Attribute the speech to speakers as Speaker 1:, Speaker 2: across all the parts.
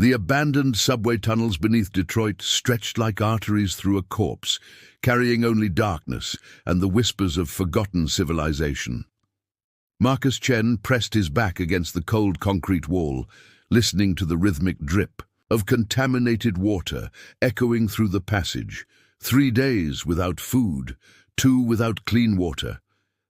Speaker 1: The abandoned subway tunnels beneath Detroit stretched like arteries through a corpse, carrying only darkness and the whispers of forgotten civilization. Marcus Chen pressed his back against the cold concrete wall, listening to the rhythmic drip of contaminated water echoing through the passage. 3 days without food, 2 without clean water.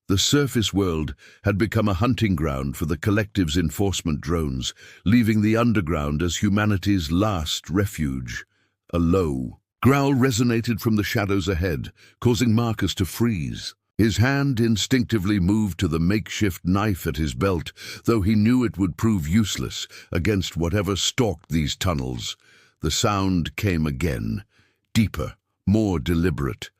Speaker 1: The surface world had become a hunting ground for the collective's enforcement drones, leaving the underground as humanity's last refuge. A low growl resonated from the shadows ahead, causing Marcus to freeze. His hand instinctively moved to the makeshift knife at his belt, though he knew it would prove useless against whatever stalked these tunnels. The sound came again, deeper, more deliberate.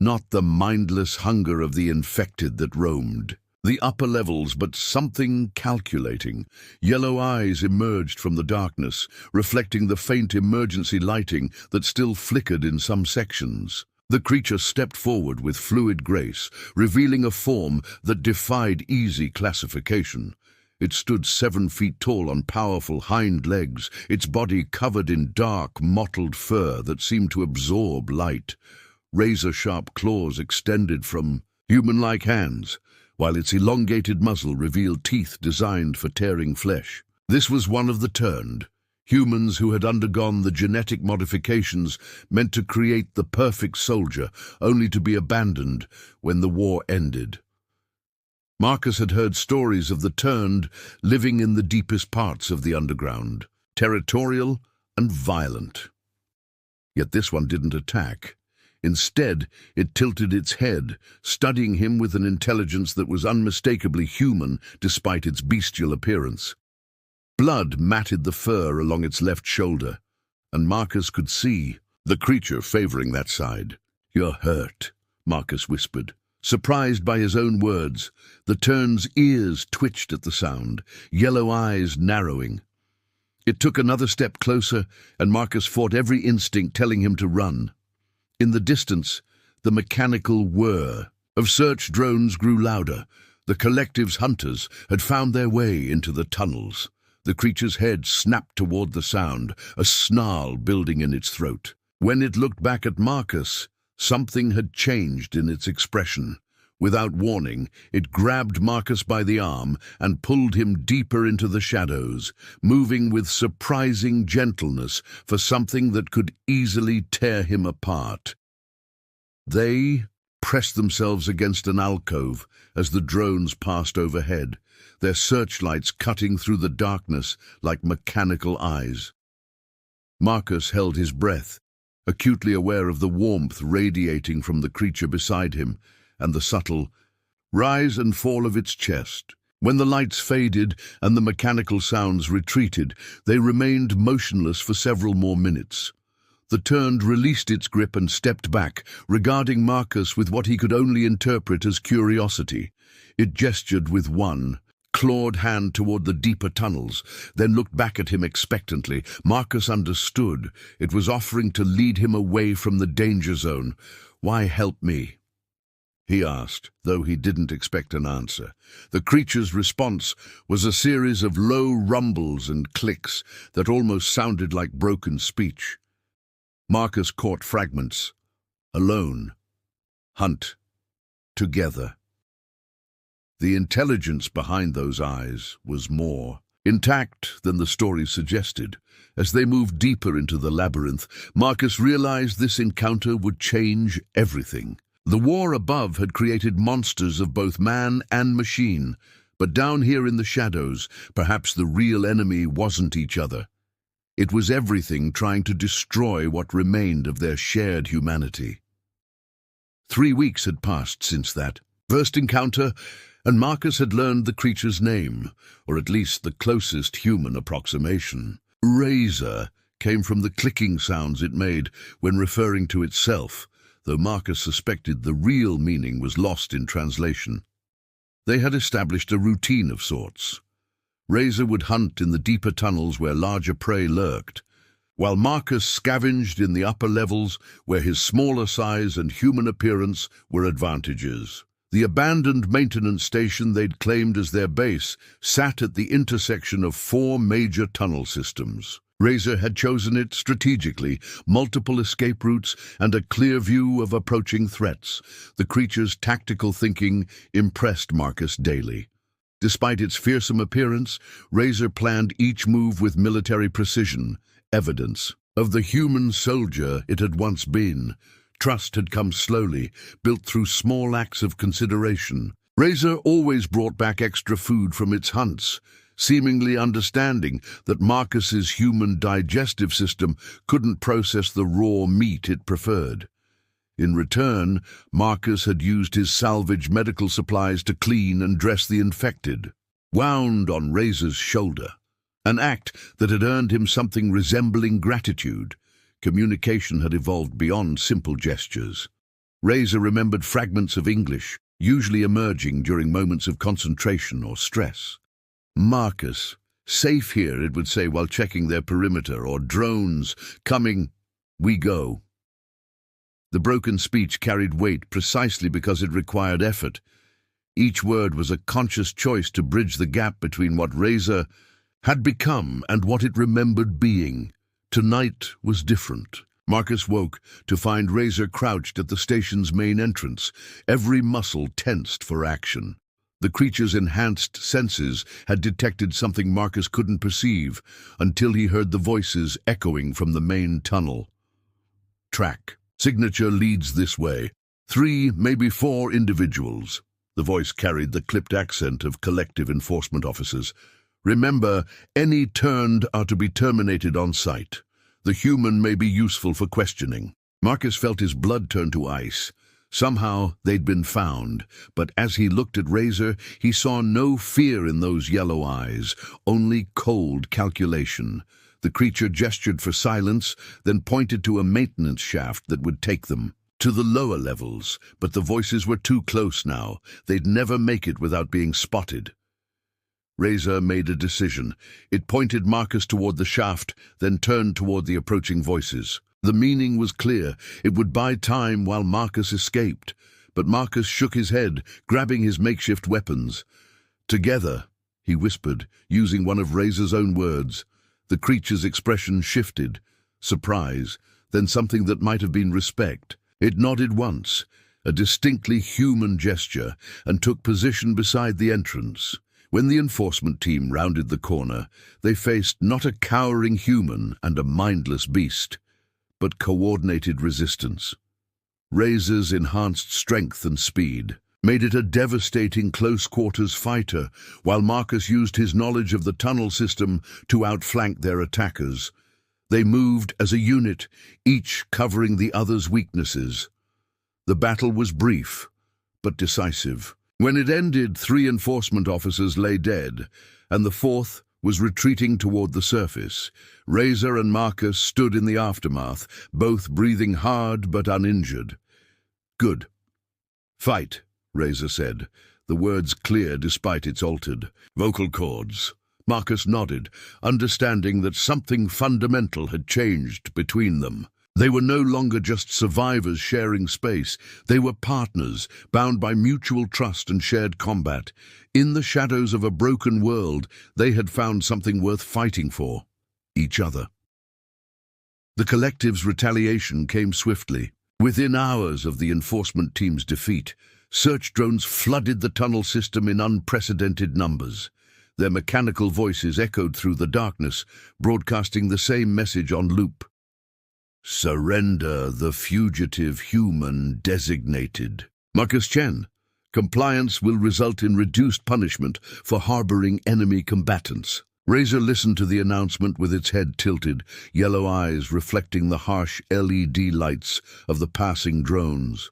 Speaker 1: Not the mindless hunger of the infected that roamed the upper levels, but something calculating. Yellow eyes emerged from the darkness, reflecting the faint emergency lighting that still flickered in some sections. The creature stepped forward with fluid grace, revealing a form that defied easy classification. It stood 7 feet tall on powerful hind legs, its body covered in dark, mottled fur that seemed to absorb light. Razor-sharp claws extended from human-like hands, while its elongated muzzle revealed teeth designed for tearing flesh. This was one of the turned, humans who had undergone the genetic modifications meant to create the perfect soldier, only to be abandoned when the war ended. Marcus had heard stories of the turned living in the deepest parts of the underground, territorial and violent. Yet this one didn't attack. Instead, it tilted its head, studying him with an intelligence that was unmistakably human despite its bestial appearance. Blood matted the fur along its left shoulder, and Marcus could see the creature favoring that side. "You're hurt," Marcus whispered. Surprised by his own words, the turn's ears twitched at the sound, yellow eyes narrowing. It took another step closer, and Marcus fought every instinct telling him to run. In the distance, the mechanical whir of search drones grew louder. The collective's hunters had found their way into the tunnels. The creature's head snapped toward the sound, a snarl building in its throat. When it looked back at Marcus, something had changed in its expression. Without warning, it grabbed Marcus by the arm and pulled him deeper into the shadows, moving with surprising gentleness for something that could easily tear him apart. They pressed themselves against an alcove as the drones passed overhead, their searchlights cutting through the darkness like mechanical eyes. Marcus held his breath, acutely aware of the warmth radiating from the creature beside him, and the subtle rise and fall of its chest. When the lights faded and the mechanical sounds retreated, they remained motionless for several more minutes. The turned released its grip and stepped back, regarding Marcus with what he could only interpret as curiosity. It gestured with one clawed hand toward the deeper tunnels, then looked back at him expectantly. Marcus understood. It was offering to lead him away from the danger zone. "Why help me?" he asked, though he didn't expect an answer. The creature's response was a series of low rumbles and clicks that almost sounded like broken speech. Marcus caught fragments. Alone. Hunt. Together. The intelligence behind those eyes was more intact than the story suggested. As they moved deeper into the labyrinth, Marcus realized this encounter would change everything. The war above had created monsters of both man and machine, but down here in the shadows, perhaps the real enemy wasn't each other. It was everything trying to destroy what remained of their shared humanity. 3 weeks had passed since that first encounter, and Marcus had learned the creature's name, or at least the closest human approximation. Razor came from the clicking sounds it made when referring to itself, though Marcus suspected the real meaning was lost in translation. They had established a routine of sorts. Razor would hunt in the deeper tunnels where larger prey lurked, while Marcus scavenged in the upper levels where his smaller size and human appearance were advantages. The abandoned maintenance station they'd claimed as their base sat at the intersection of 4 major tunnel systems. Razor had chosen it strategically, multiple escape routes and a clear view of approaching threats. The creature's tactical thinking impressed Marcus daily. Despite its fearsome appearance, Razor planned each move with military precision, evidence of the human soldier it had once been. Trust had come slowly, built through small acts of consideration. Razor always brought back extra food from its hunts, seemingly understanding that Marcus's human digestive system couldn't process the raw meat it preferred. In return, Marcus had used his salvage medical supplies to clean and dress the infected, wound on Razor's shoulder, an act that had earned him something resembling gratitude. Communication had evolved beyond simple gestures. Razor remembered fragments of English, usually emerging during moments of concentration or stress. Marcus, safe here, it would say while checking their perimeter, or drones, coming, we go. The broken speech carried weight precisely because it required effort. Each word was a conscious choice to bridge the gap between what Razor had become and what it remembered being. Tonight was different. Marcus woke to find Razor crouched at the station's main entrance, every muscle tensed for action. The creature's enhanced senses had detected something Marcus couldn't perceive until he heard the voices echoing from the main tunnel. Track. Signature leads this way. 3, maybe 4 individuals. The voice carried the clipped accent of collective enforcement officers. Remember, any turned are to be terminated on sight. The human may be useful for questioning. Marcus felt his blood turn to ice. Somehow they'd been found, but as he looked at Razor, he saw no fear in those yellow eyes, only cold calculation. The creature gestured for silence, then pointed to a maintenance shaft that would take them to the lower levels, but the voices were too close now. They'd never make it without being spotted. Razor made a decision. It pointed Marcus toward the shaft, then turned toward the approaching voices. The meaning was clear. It would buy time while Marcus escaped. But Marcus shook his head, grabbing his makeshift weapons. Together, he whispered, using one of Razor's own words. The creature's expression shifted. Surprise, then something that might have been respect. It nodded once, a distinctly human gesture, and took position beside the entrance. When the enforcement team rounded the corner, they faced not a cowering human and a mindless beast, but coordinated resistance. Razor's enhanced strength and speed made it a devastating close-quarters fighter, while Marcus used his knowledge of the tunnel system to outflank their attackers. They moved as a unit, each covering the other's weaknesses. The battle was brief, but decisive. When it ended, 3 enforcement officers lay dead, and the 4th was retreating toward the surface. Razor and Marcus stood in the aftermath, both breathing hard but uninjured. Good. Fight, Razor said, the words clear despite its altered vocal cords. Marcus nodded, understanding that something fundamental had changed between them. They were no longer just survivors sharing space. They were partners, bound by mutual trust and shared combat. In the shadows of a broken world, they had found something worth fighting for: each other. The collective's retaliation came swiftly. Within hours of the enforcement team's defeat, search drones flooded the tunnel system in unprecedented numbers. Their mechanical voices echoed through the darkness, broadcasting the same message on loop. Surrender the fugitive human designated. Marcus Chen, compliance will result in reduced punishment for harboring enemy combatants. Razor listened to the announcement with its head tilted, yellow eyes reflecting the harsh LED lights of the passing drones.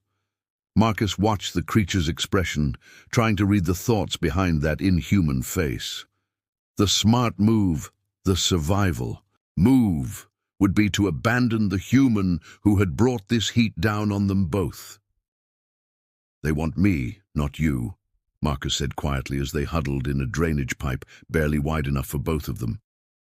Speaker 1: Marcus watched the creature's expression, trying to read the thoughts behind that inhuman face. The smart move, the survival move, would be to abandon the human who had brought this heat down on them both. They want me, not you, Marcus said quietly as they huddled in a drainage pipe barely wide enough for both of them.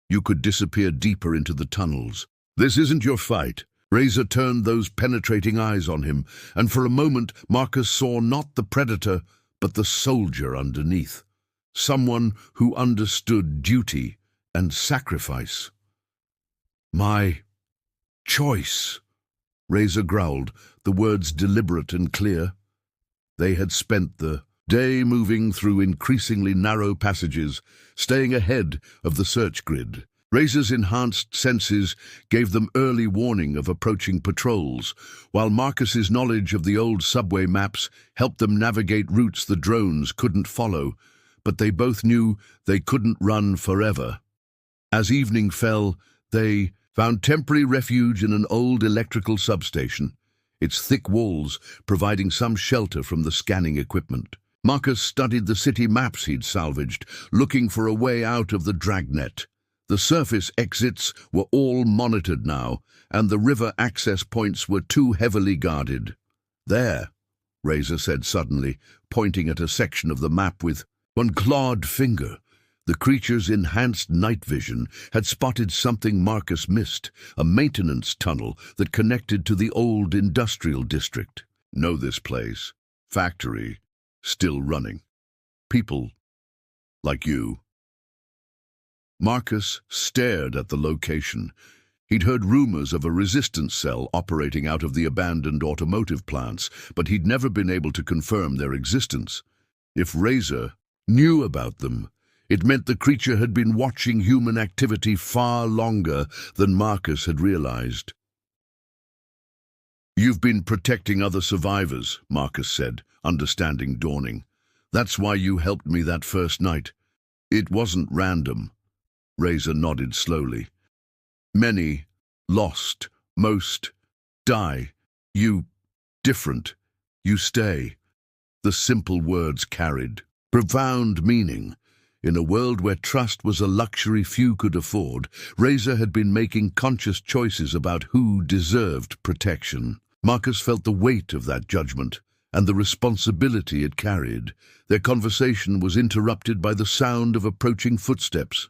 Speaker 1: You could disappear deeper into the tunnels. This isn't your fight. Razor turned those penetrating eyes on him, and for a moment Marcus saw not the predator, but the soldier underneath. Someone who understood duty and sacrifice. My choice, Razor growled, the words deliberate and clear. They had spent the day moving through increasingly narrow passages, staying ahead of the search grid. Razor's enhanced senses gave them early warning of approaching patrols, while Marcus's knowledge of the old subway maps helped them navigate routes the drones couldn't follow, but they both knew they couldn't run forever. As evening fell, they found temporary refuge in an old electrical substation, its thick walls providing some shelter from the scanning equipment. Marcus studied the city maps he'd salvaged, looking for a way out of the dragnet. The surface exits were all monitored now, and the river access points were too heavily guarded. "There," Razor said suddenly, pointing at a section of the map with one clawed finger. The creature's enhanced night vision had spotted something Marcus missed, a maintenance tunnel that connected to the old industrial district. "Know this place. Factory. Still running. People. Like you." Marcus stared at the location. He'd heard rumors of a resistance cell operating out of the abandoned automotive plants, but he'd never been able to confirm their existence. If Razor knew about them, it meant the creature had been watching human activity far longer than Marcus had realized. "You've been protecting other survivors," Marcus said, understanding dawning. "That's why you helped me that first night. It wasn't random." Razor nodded slowly. "Many lost, most die. You different. You stay." The simple words carried profound meaning. In a world where trust was a luxury few could afford, Razor had been making conscious choices about who deserved protection. Marcus felt the weight of that judgment and the responsibility it carried. Their conversation was interrupted by the sound of approaching footsteps.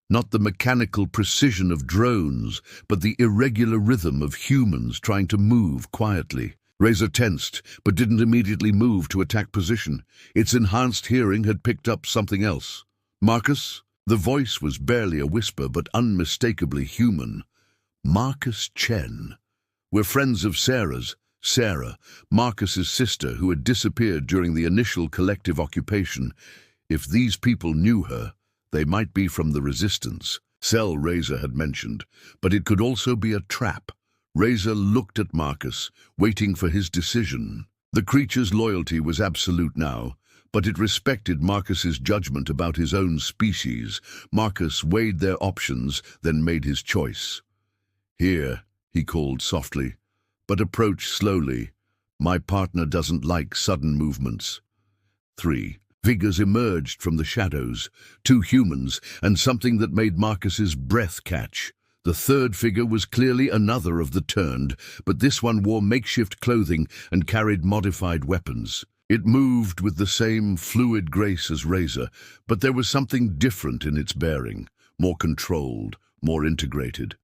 Speaker 1: Not the mechanical precision of drones, but the irregular rhythm of humans trying to move quietly. Razor tensed, but didn't immediately move to attack position. Its enhanced hearing had picked up something else. "Marcus?" The voice was barely a whisper, but unmistakably human. "Marcus Chen. We're friends of Sarah's." Sarah, Marcus's sister, who had disappeared during the initial collective occupation. If these people knew her, they might be from the resistance. Cell Razor had mentioned, but it could also be a trap. Razor looked at Marcus, waiting for his decision. The creature's loyalty was absolute now, but it respected Marcus's judgment about his own species. Marcus weighed their options, then made his choice. "Here," he called softly, "but approach slowly. My partner doesn't like sudden movements." 3. Figures emerged from the shadows, 2 humans, and something that made Marcus's breath catch. The third figure was clearly another of the turned, but this one wore makeshift clothing and carried modified weapons. It moved with the same fluid grace as Razor, but there was something different in its bearing, more controlled, more integrated.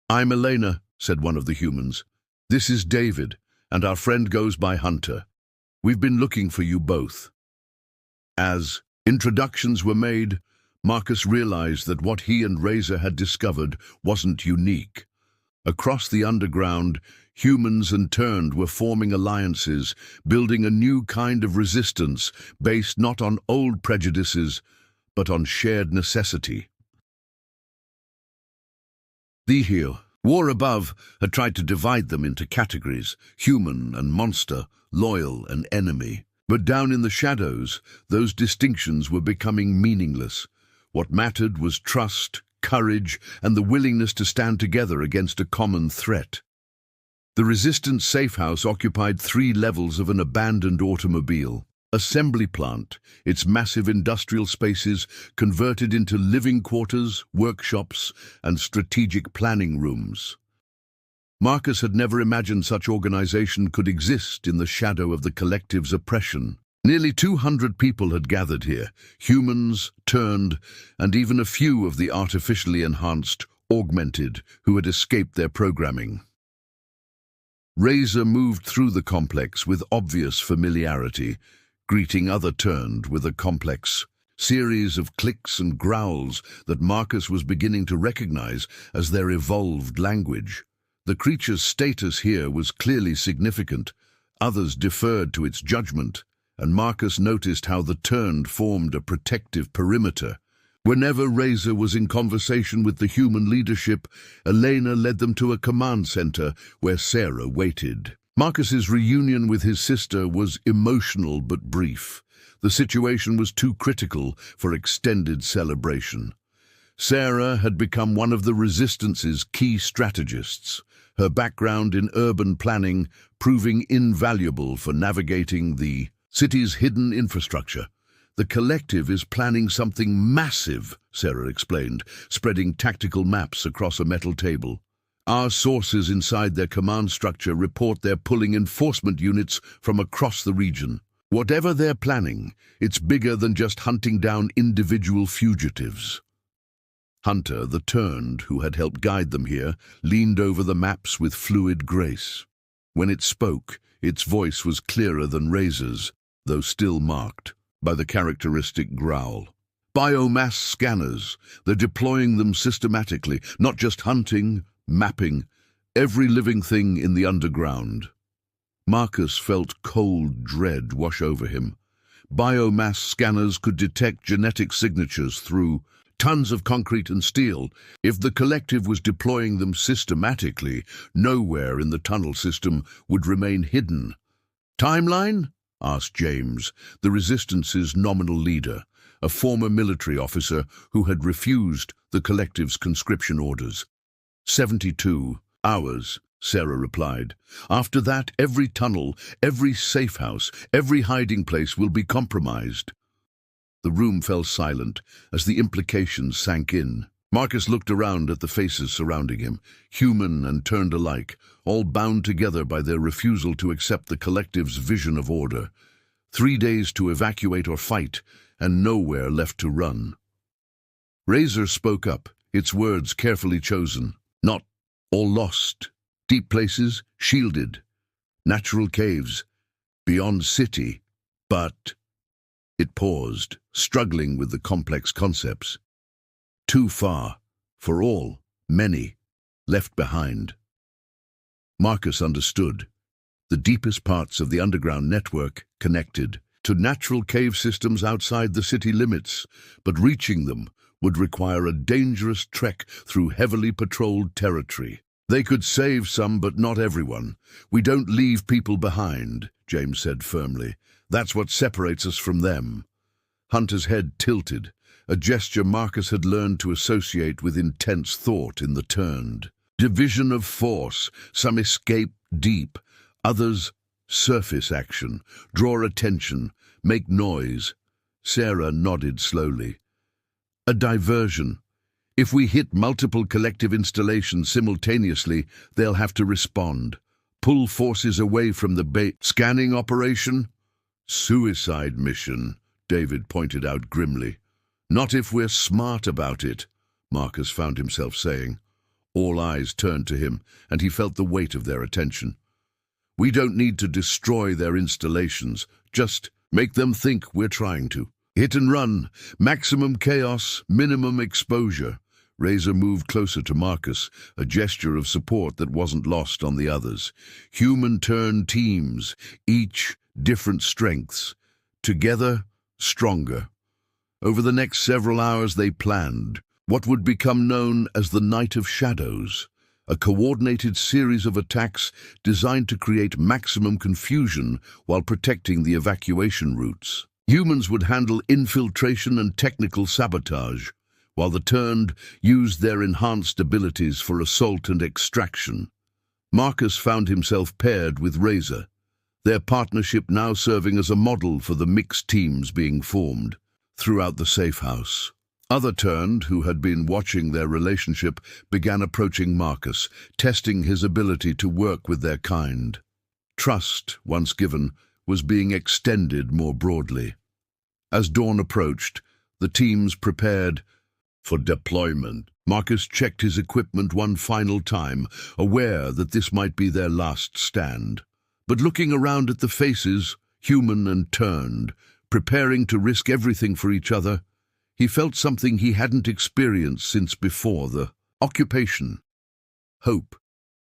Speaker 1: "I'm Elena," said one of the humans. "This is David, and our friend goes by Hunter. We've been looking for you both." As introductions were made, Marcus realized that what he and Razor had discovered wasn't unique. Across the underground, humans and turned were forming alliances, building a new kind of resistance based not on old prejudices, but on shared necessity. The war above had tried to divide them into categories, human and monster, loyal and enemy. But down in the shadows, those distinctions were becoming meaningless. What mattered was trust, courage, and the willingness to stand together against a common threat. The Resistance safe house occupied 3 levels of an abandoned automobile. Assembly plant, its massive industrial spaces converted into living quarters, workshops, and strategic planning rooms. Marcus had never imagined such organization could exist in the shadow of the collective's oppression. Nearly 200 people had gathered here, humans, turned, and even a few of the artificially enhanced, augmented, who had escaped their programming. Razor moved through the complex with obvious familiarity, greeting other turned with a complex series of clicks and growls that Marcus was beginning to recognize as their evolved language. The creature's status here was clearly significant. Others deferred to its judgment, and Marcus noticed how the Turned formed a protective perimeter. Whenever Razor was in conversation with the human leadership, Elena led them to a command center where Sarah waited. Marcus's reunion with his sister was emotional but brief. The situation was too critical for extended celebration. Sarah had become one of the Resistance's key strategists, her background in urban planning proving invaluable for navigating the city's hidden infrastructure. The collective is planning something massive, Sarah explained, spreading tactical maps across a metal table. Our sources inside their command structure report they're pulling enforcement units from across the region. Whatever they're planning, it's bigger than just hunting down individual fugitives. Hunter, the Turned, who had helped guide them here, leaned over the maps with fluid grace. When it spoke, its voice was clearer than Razor's, though still marked by the characteristic growl. Biomass scanners. They're deploying them systematically, not just hunting, mapping, every living thing in the underground. Marcus felt cold dread wash over him. Biomass scanners could detect genetic signatures through tons of concrete and steel. If the collective was deploying them systematically, nowhere in the tunnel system would remain hidden. Timeline? Asked James, the Resistance's nominal leader, a former military officer who had refused the collective's conscription orders. 72 hours, Sarah replied. After that, every tunnel, every safe house, every hiding place will be compromised. The room fell silent as the implications sank in. Marcus looked around at the faces surrounding him, human and Turned alike, all bound together by their refusal to accept the collective's vision of order. 3 days to evacuate or fight, and nowhere left to run. Razor spoke up, its words carefully chosen. Not all lost. Deep places, shielded. Natural caves, beyond city, but... It paused, struggling with the complex concepts. Too far, for all, many, left behind. Marcus understood. The deepest parts of the underground network connected to natural cave systems outside the city limits, but reaching them would require a dangerous trek through heavily patrolled territory. They could save some, but not everyone. We don't leave people behind, James said firmly. That's what separates us from them. Hunter's head tilted, a gesture Marcus had learned to associate with intense thought in the Turned. Division of force, some escape deep, others surface action, draw attention, make noise. Sarah nodded slowly. A diversion. If we hit multiple collective installations simultaneously, they'll have to respond. Pull forces away from the base. Scanning operation? Suicide mission, David pointed out grimly. Not if we're smart about it, Marcus found himself saying. All eyes turned to him, and he felt the weight of their attention. We don't need to destroy their installations, just make them think we're trying to. Hit and run, maximum chaos, minimum exposure. Razor moved closer to Marcus, a gesture of support that wasn't lost on the others. Human Turned teams, each different strengths. Together, stronger. Over the next several hours they planned what would become known as the Night of Shadows, a coordinated series of attacks designed to create maximum confusion while protecting the evacuation routes. Humans would handle infiltration and technical sabotage, while the Turned used their enhanced abilities for assault and extraction. Marcus found himself paired with Razor, their partnership now serving as a model for the mixed teams being formed throughout the safe house. Other Turned, who had been watching their relationship, began approaching Marcus, testing his ability to work with their kind. Trust, once given, was being extended more broadly. As dawn approached, the teams prepared for deployment. Marcus checked his equipment one final time, aware that this might be their last stand. But looking around at the faces, human and Turned, preparing to risk everything for each other, He felt something he hadn't experienced since before, the occupation, hope.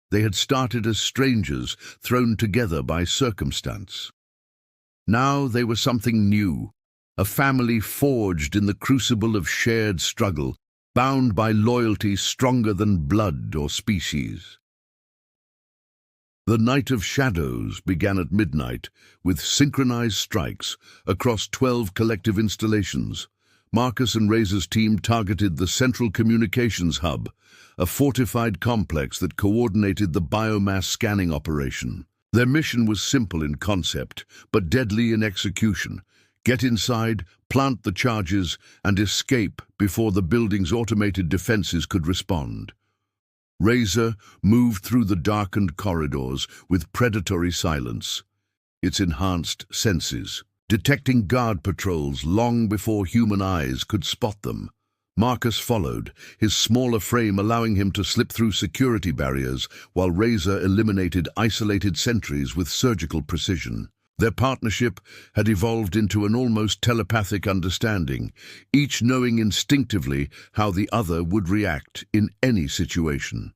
Speaker 1: They had started as strangers, thrown together by circumstance. Now they were something new, a family forged in the crucible of shared struggle, bound by loyalty stronger than blood or species. The Night of Shadows began at midnight with synchronized strikes across 12 collective installations. Marcus and Razor's team targeted the Central Communications Hub, a fortified complex that coordinated the biomass scanning operation. Their mission was simple in concept, but deadly in execution. Get inside, plant the charges, and escape before the building's automated defenses could respond. Razor moved through the darkened corridors with predatory silence, its enhanced senses, detecting guard patrols long before human eyes could spot them. Marcus followed, his smaller frame allowing him to slip through security barriers, while Razor eliminated isolated sentries with surgical precision. Their partnership had evolved into an almost telepathic understanding, each knowing instinctively how the other would react in any situation.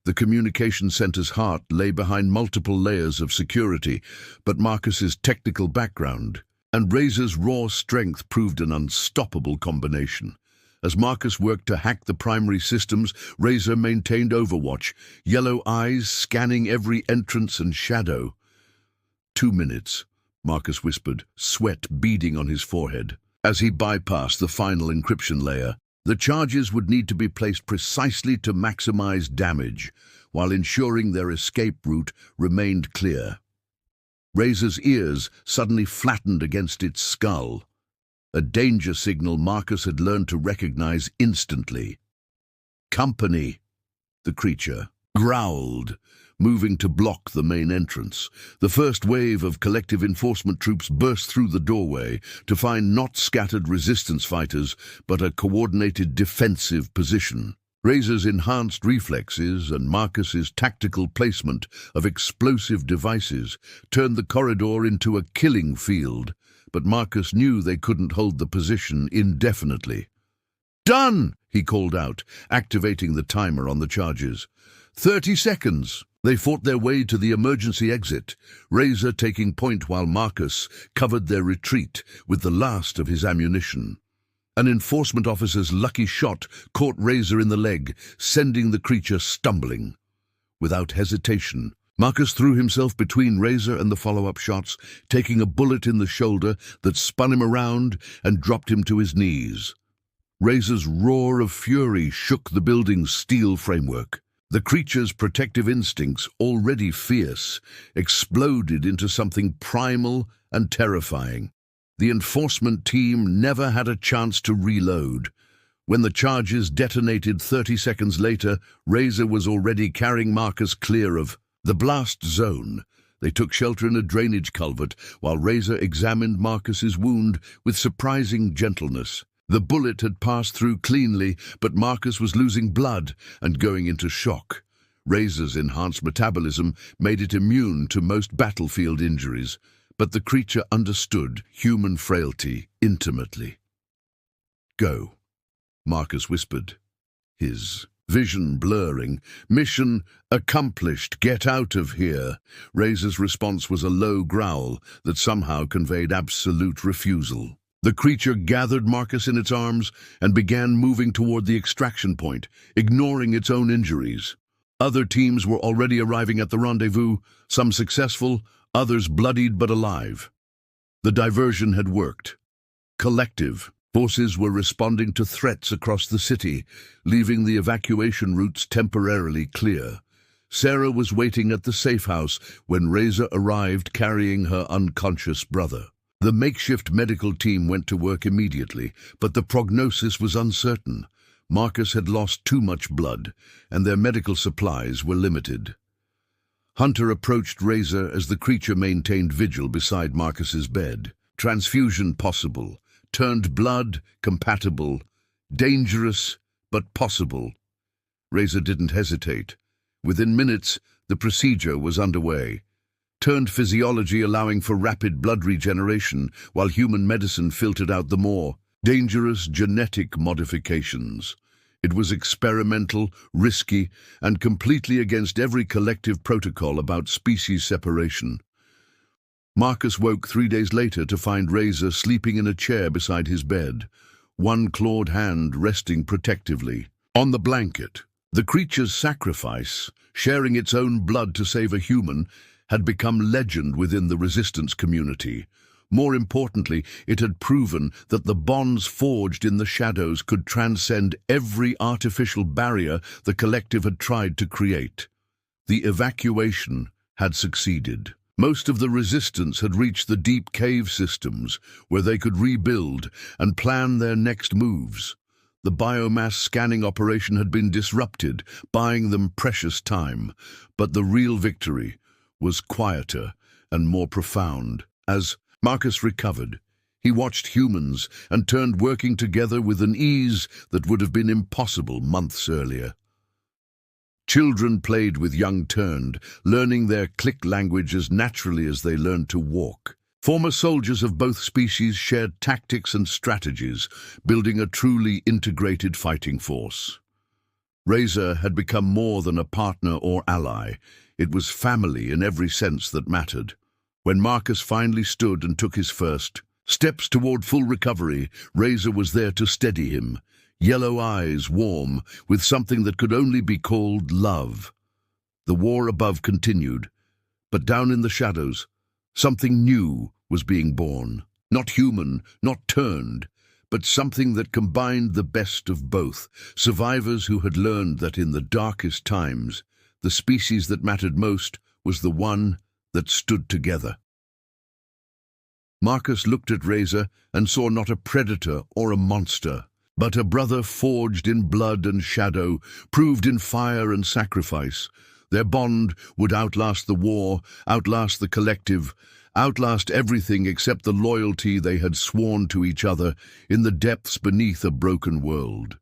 Speaker 1: The communication center's heart lay behind multiple layers of security, but Marcus's technical background and Razor's raw strength proved an unstoppable combination. As Marcus worked to hack the primary systems, Razor maintained overwatch, yellow eyes scanning every entrance and shadow. 2 minutes, Marcus whispered, sweat beading on his forehead. As he bypassed the final encryption layer, the charges would need to be placed precisely to maximize damage, while ensuring their escape route remained clear. Razor's ears suddenly flattened against its skull, a danger signal Marcus had learned to recognize instantly. Company, the creature growled, moving to block the main entrance. The first wave of collective enforcement troops burst through the doorway to find not scattered resistance fighters, but a coordinated defensive position. Razor's enhanced reflexes and Marcus's tactical placement of explosive devices turned the corridor into a killing field, but Marcus knew they couldn't hold the position indefinitely. "Done!" he called out, activating the timer on the charges. 30 seconds. They fought their way to the emergency exit, Razor taking point while Marcus covered their retreat with the last of his ammunition. An enforcement officer's lucky shot caught Razor in the leg, sending the creature stumbling. Without hesitation, Marcus threw himself between Razor and the follow-up shots, taking a bullet in the shoulder that spun him around and dropped him to his knees. Razor's roar of fury shook the building's steel framework. The creature's protective instincts, already fierce, exploded into something primal and terrifying. The enforcement team never had a chance to reload. When the charges detonated 30 seconds later, Razor was already carrying Marcus clear of the blast zone. They took shelter in a drainage culvert, while Razor examined Marcus's wound with surprising gentleness. The bullet had passed through cleanly, but Marcus was losing blood and going into shock. Razor's enhanced metabolism made it immune to most battlefield injuries, but the creature understood human frailty intimately. "Go," Marcus whispered, his vision blurring. "Mission accomplished. Get out of here." Razor's response was a low growl that somehow conveyed absolute refusal. The creature gathered Marcus in its arms and began moving toward the extraction point, ignoring its own injuries. Other teams were already arriving at the rendezvous, some successful, others bloodied but alive. The diversion had worked. Collective forces were responding to threats across the city, leaving the evacuation routes temporarily clear. Sarah was waiting at the safe house when Razor arrived carrying her unconscious brother. The makeshift medical team went to work immediately, but the prognosis was uncertain. Marcus had lost too much blood, and their medical supplies were limited. Hunter approached Razor as the creature maintained vigil beside Marcus's bed. Transfusion possible. Turned blood compatible. Dangerous, but possible. Razor didn't hesitate. Within minutes, the procedure was underway. Turned physiology allowing for rapid blood regeneration, while human medicine filtered out the more dangerous genetic modifications. It was experimental, risky, and completely against every collective protocol about species separation. Marcus woke 3 days later to find Razor sleeping in a chair beside his bed, one clawed hand resting protectively on the blanket. The creature's sacrifice, sharing its own blood to save a human, had become legend within the resistance community. More importantly, it had proven that the bonds forged in the shadows could transcend every artificial barrier the collective had tried to create. The evacuation had succeeded. Most of the resistance had reached the deep cave systems, where they could rebuild and plan their next moves. The biomass scanning operation had been disrupted, buying them precious time, but the real victory was quieter and more profound. As Marcus recovered, he watched humans and turned working together with an ease that would have been impossible months earlier. Children played with young turned, learning their click language as naturally as they learned to walk. Former soldiers of both species shared tactics and strategies, building a truly integrated fighting force. Razor had become more than a partner or ally. It was family in every sense that mattered. When Marcus finally stood and took his first steps toward full recovery, Razor was there to steady him, yellow eyes warm with something that could only be called love. The war above continued, but down in the shadows, something new was being born. Not human, not turned, but something that combined the best of both. Survivors who had learned that in the darkest times, the species that mattered most was the one that stood together. Marcus looked at Razor and saw not a predator or a monster, but a brother forged in blood and shadow, proved in fire and sacrifice. Their bond would outlast the war, outlast the collective, outlast everything except the loyalty they had sworn to each other in the depths beneath a broken world.